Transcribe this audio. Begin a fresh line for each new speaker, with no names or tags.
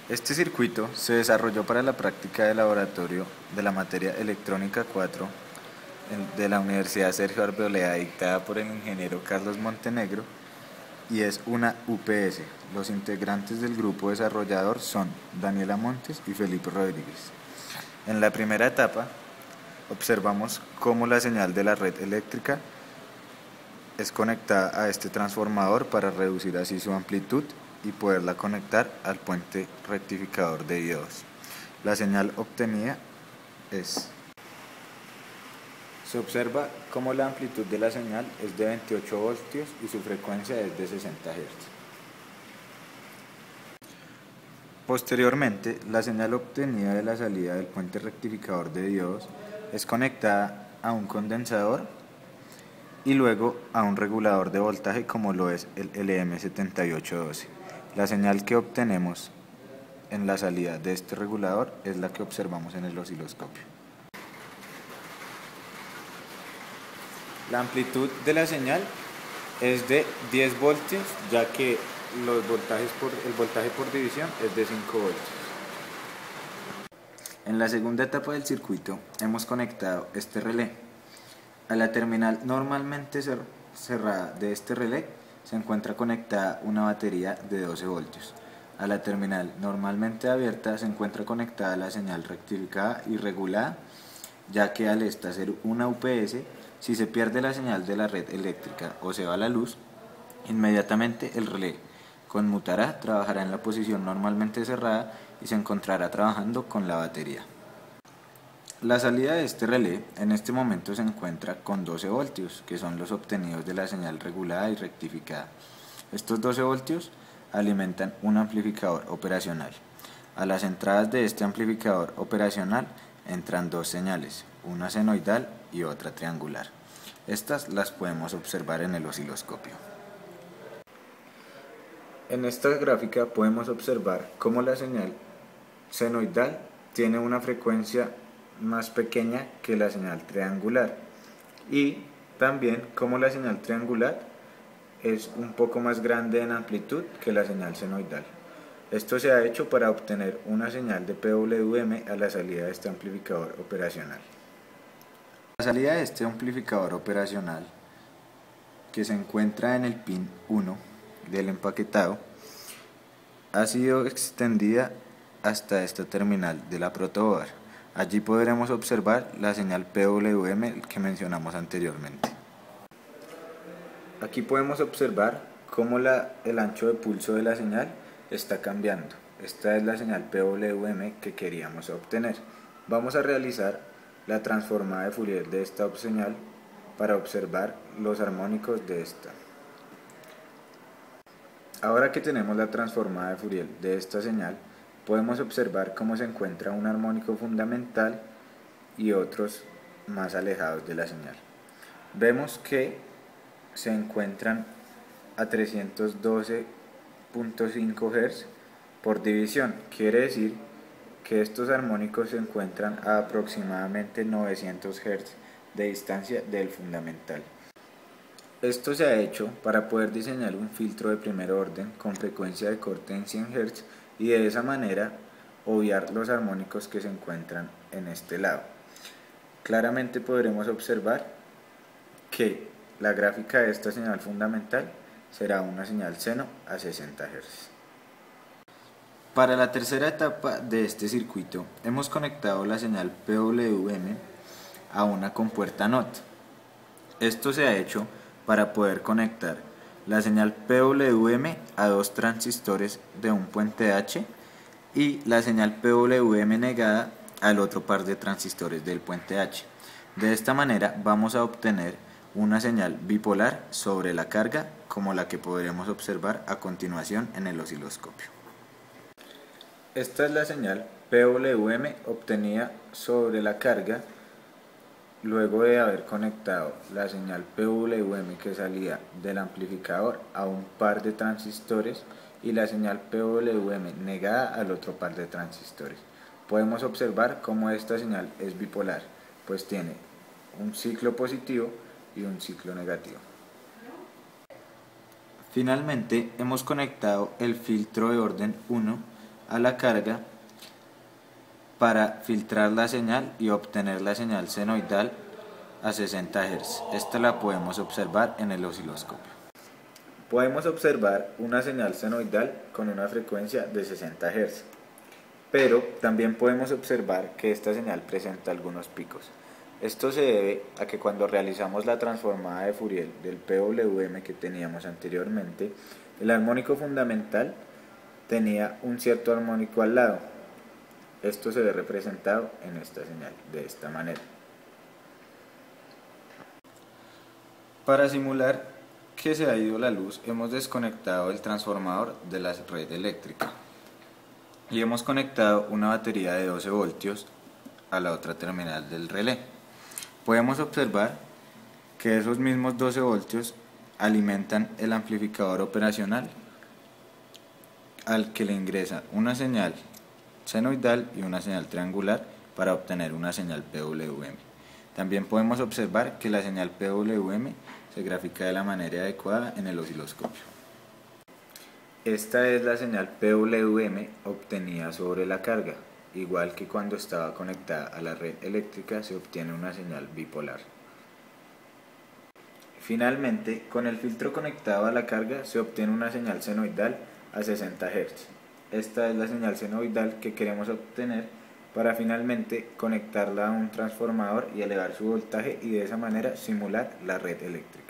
Este circuito se desarrolló para la práctica de laboratorio de la materia Electrónica 4 de la Universidad Sergio Arboleda, dictada por el ingeniero Carlos Montenegro, y es una UPS. Los integrantes del grupo desarrollador son Daniela Montes y Felipe Rodríguez. En la primera etapa, observamos cómo la señal de la red eléctrica es conectada a este transformador para reducir así su amplitud y poderla conectar al puente rectificador de diodos. La señal obtenida es... Se observa cómo la amplitud de la señal es de 28 voltios y su frecuencia es de 60 Hz. Posteriormente, la señal obtenida de la salida del puente rectificador de diodos es conectada a un condensador y luego a un regulador de voltaje como lo es el LM7812. La señal que obtenemos en la salida de este regulador es la que observamos en el osciloscopio. La amplitud de la señal es de 10 voltios, ya que el voltaje por división es de 5 voltios. En la segunda etapa del circuito hemos conectado este relé. A la terminal normalmente cerrada de este relé se encuentra conectada una batería de 12 voltios. A la terminal normalmente abierta se encuentra conectada la señal rectificada y regulada, ya que al esta ser una UPS, si se pierde la señal de la red eléctrica o se va la luz, inmediatamente el relé conmutará, trabajará en la posición normalmente cerrada y se encontrará trabajando con la batería. La salida de este relé en este momento se encuentra con 12 voltios, que son los obtenidos de la señal regulada y rectificada. Estos 12 voltios alimentan un amplificador operacional. A las entradas de este amplificador operacional entran dos señales, una senoidal y otra triangular. Estas las podemos observar en el osciloscopio. En esta gráfica podemos observar cómo la señal senoidal tiene una frecuencia más pequeña que la señal triangular y también cómo la señal triangular es un poco más grande en amplitud que la señal senoidal. Esto se ha hecho para obtener una señal de PWM a la salida de este amplificador operacional. La salida de este amplificador operacional, que se encuentra en el pin 1 del empaquetado, ha sido extendida hasta esta terminal de la protoboard. Allí podremos observar la señal PWM que mencionamos anteriormente. Aquí podemos observar cómo el ancho de pulso de la señal está cambiando. Esta es la señal PWM que queríamos obtener. Vamos a realizar la transformada de Fourier de esta señal para observar los armónicos de esta. Ahora que tenemos la transformada de Fourier de esta señal, podemos observar cómo se encuentra un armónico fundamental y otros más alejados de la señal. Vemos que se encuentran a 312.5 Hz por división. Quiere decir que estos armónicos se encuentran a aproximadamente 900 Hz de distancia del fundamental. Esto se ha hecho para poder diseñar un filtro de primer orden con frecuencia de corte en 100 Hz y de esa manera obviar los armónicos que se encuentran en este lado. Claramente podremos observar que la gráfica de esta señal fundamental será una señal seno a 60 Hz. Para la tercera etapa de este circuito hemos conectado la señal PWM a una compuerta NOT. Esto se ha hecho para poder conectar la señal PWM a dos transistores de un puente H y la señal PWM negada al otro par de transistores del puente H. De esta manera vamos a obtener una señal bipolar sobre la carga como la que podremos observar a continuación en el osciloscopio. Esta es la señal PWM obtenida sobre la carga luego de haber conectado la señal PWM que salía del amplificador a un par de transistores y la señal PWM negada al otro par de transistores. Podemos observar cómo esta señal es bipolar, pues tiene un ciclo positivo y un ciclo negativo. Finalmente hemos conectado el filtro de orden 1 a la carga para filtrar la señal y obtener la señal senoidal a 60 Hz. Esta la podemos observar en el osciloscopio. Podemos observar una señal senoidal con una frecuencia de 60 Hz, pero también podemos observar que esta señal presenta algunos picos. Esto se debe a que cuando realizamos la transformada de Fourier del PWM que teníamos anteriormente, el armónico fundamental tenía un cierto armónico al lado. Esto se ve representado en esta señal, de esta manera. Para simular que se ha ido la luz, hemos desconectado el transformador de la red eléctrica y hemos conectado una batería de 12 voltios a la otra terminal del relé. Podemos observar que esos mismos 12 voltios alimentan el amplificador operacional al que le ingresa una señal senoidal y una señal triangular para obtener una señal PWM. También podemos observar que la señal PWM se grafica de la manera adecuada en el osciloscopio. Esta es la señal PWM obtenida sobre la carga, igual que cuando estaba conectada a la red eléctrica se obtiene una señal bipolar. Finalmente, con el filtro conectado a la carga se obtiene una señal senoidal a 60 Hz. Esta es la señal senoidal que queremos obtener para finalmente conectarla a un transformador y elevar su voltaje y de esa manera simular la red eléctrica.